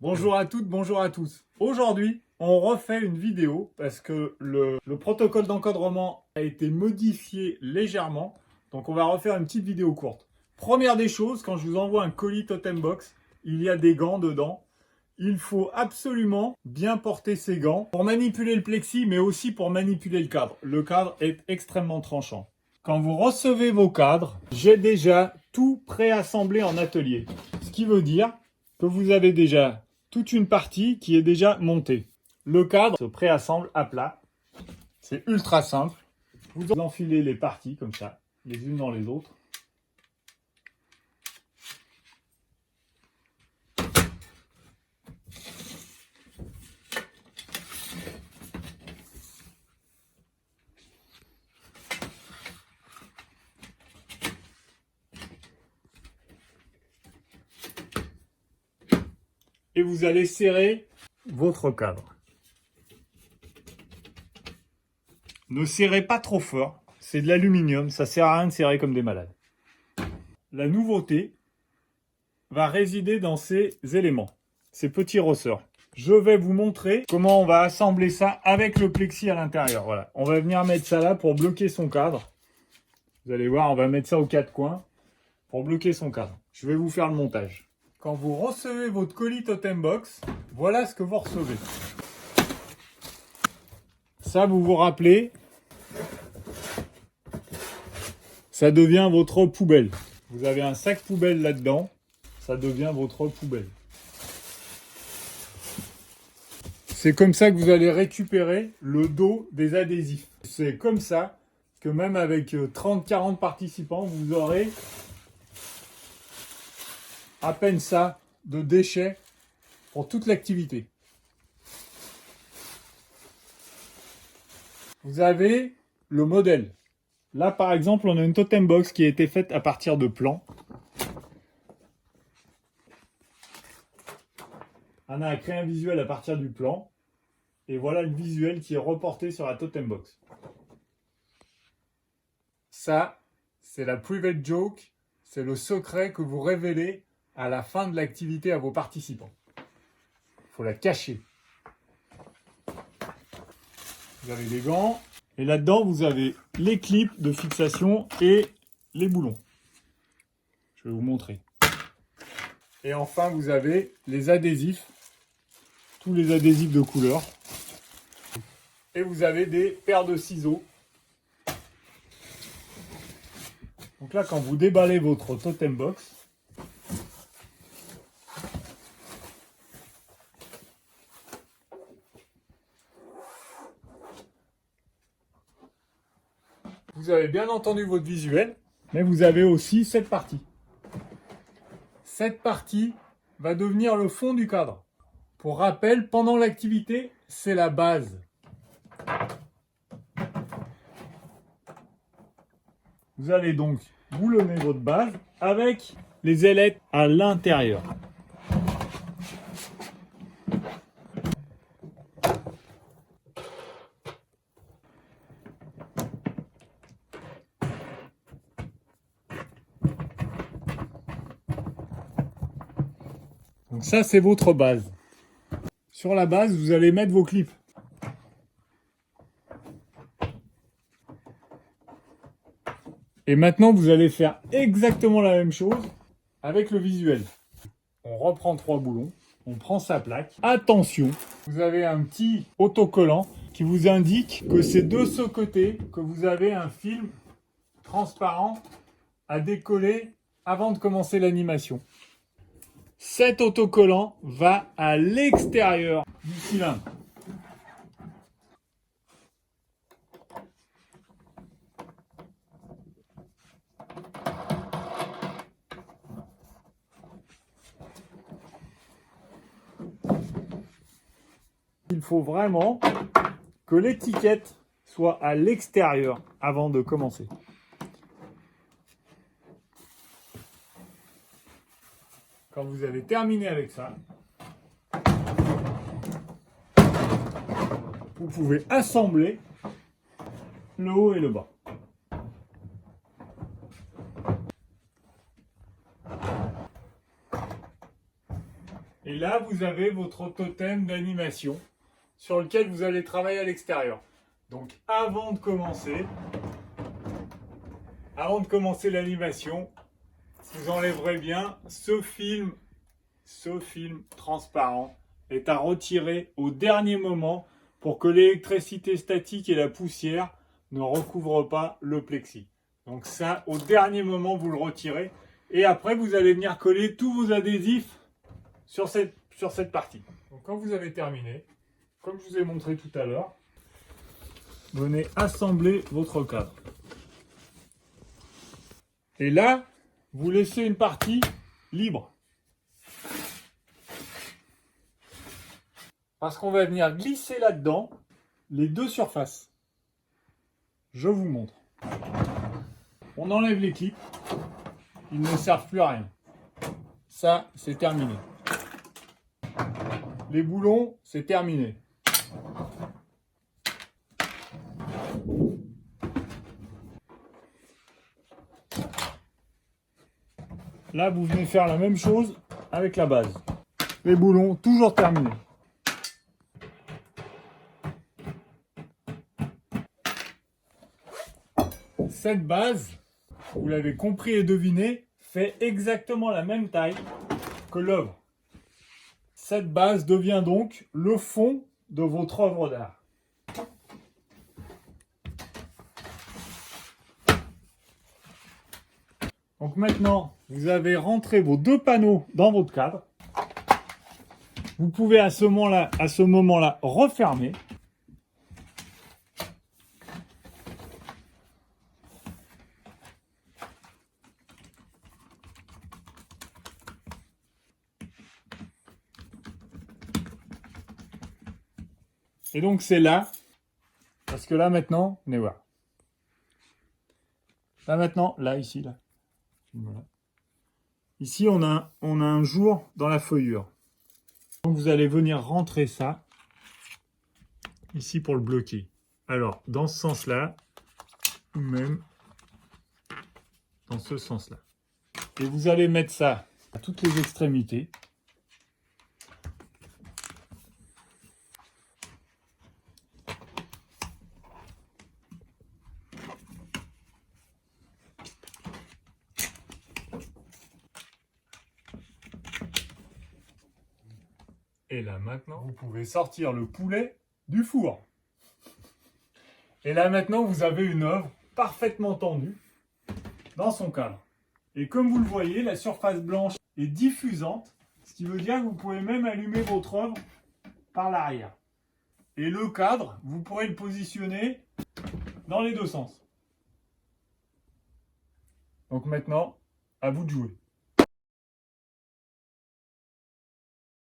Bonjour à toutes, bonjour à tous. Aujourd'hui, on refait une vidéo parce que le protocole d'encadrement a été modifié légèrement. Donc on va refaire une petite vidéo courte. Première des choses, quand je vous envoie un colis Totem Box, il y a des gants dedans. Il faut absolument bien porter ces gants pour manipuler le plexi, mais aussi pour manipuler le cadre. Le cadre est extrêmement tranchant. Quand vous recevez vos cadres, j'ai déjà tout préassemblé en atelier. Ce qui veut dire que vous avez déjà toute une partie qui est déjà montée. Le cadre se préassemble à plat. C'est ultra simple. Vous enfilez les parties comme ça, les unes dans les autres. Et vous allez serrer votre cadre. Ne serrez pas trop fort, c'est de l'aluminium, ça sert à rien de serrer comme des malades. La nouveauté va résider dans ces éléments, ces petits ressorts. Je vais vous montrer comment on va assembler ça avec le plexi à l'intérieur. Voilà, on va venir mettre ça là pour bloquer son cadre. Vous allez voir, on va mettre ça aux quatre coins pour bloquer son cadre. Je vais vous faire le montage. Quand vous recevez votre colis Totem Box, voilà ce que vous recevez. Ça, vous vous rappelez, ça devient votre poubelle. Vous avez un sac poubelle là-dedans, ça devient votre poubelle. C'est comme ça que vous allez récupérer le dos des adhésifs. C'est comme ça que même avec 30-40 participants, vous aurez à peine ça de déchets pour toute l'activité. Vous avez le modèle. Là, par exemple, on a une Totem Box qui a été faite à partir de plans. On a créé un visuel à partir du plan. Et voilà le visuel qui est reporté sur la Totem Box. Ça, c'est la private joke. C'est le secret que vous révélez à la fin de l'activité à vos participants. Il faut la cacher. Vous avez des gants. Et là-dedans, vous avez les clips de fixation et les boulons. Je vais vous montrer. Et enfin, vous avez les adhésifs. Tous les adhésifs de couleur. Et vous avez des paires de ciseaux. Donc là, quand vous déballez votre Totem Box, vous avez bien entendu votre visuel, mais vous avez aussi cette partie. Cette partie va devenir le fond du cadre. Pour rappel, pendant l'activité, c'est la base. Vous allez donc boulonner votre base avec les ailettes à l'intérieur. Donc ça, c'est votre base. Sur la base, vous allez mettre vos clips. Et maintenant, vous allez faire exactement la même chose avec le visuel. On reprend 3 boulons, on prend sa plaque. Attention, vous avez un petit autocollant qui vous indique que c'est de ce côté que vous avez un film transparent à décoller avant de commencer l'animation. Cet autocollant va à l'extérieur du cylindre. Il faut vraiment que l'étiquette soit à l'extérieur avant de commencer. Quand vous avez terminé avec ça, vous pouvez assembler le haut et le bas. Et là, vous avez votre totem d'animation sur lequel vous allez travailler à l'extérieur. Donc avant de commencer l'animation, vous enlèverez bien ce film transparent est à retirer au dernier moment pour que l'électricité statique et la poussière ne recouvrent pas le plexi. Donc ça, au dernier moment, vous le retirez. Et après, vous allez venir coller tous vos adhésifs sur cette partie. Donc quand vous avez terminé, comme je vous ai montré tout à l'heure, venez assembler votre cadre. Et là, vous laissez une partie libre. Parce qu'on va venir glisser là-dedans les deux surfaces. Je vous montre. On enlève les clips. Ils ne servent plus à rien. Ça, c'est terminé. Les boulons, c'est terminé. Là, vous venez faire la même chose avec la base. Les boulons, toujours terminés. Cette base, vous l'avez compris et deviné, fait exactement la même taille que l'œuvre. Cette base devient donc le fond de votre œuvre d'art. Donc maintenant, vous avez rentré vos deux panneaux dans votre cadre. Vous pouvez à ce moment-là refermer. Et donc c'est là, parce que là maintenant, venez voir. Là maintenant, là, ici, là. Voilà. Ici, on a un jour dans la feuillure. Donc vous allez venir rentrer ça ici pour le bloquer. Alors, dans ce sens-là, ou même dans ce sens-là. Et vous allez mettre ça à toutes les extrémités. Et là maintenant, vous pouvez sortir le poulet du four. Et là maintenant, vous avez une œuvre parfaitement tendue dans son cadre. Et comme vous le voyez, la surface blanche est diffusante, ce qui veut dire que vous pouvez même allumer votre œuvre par l'arrière. Et le cadre, vous pourrez le positionner dans les deux sens. Donc maintenant, à vous de jouer.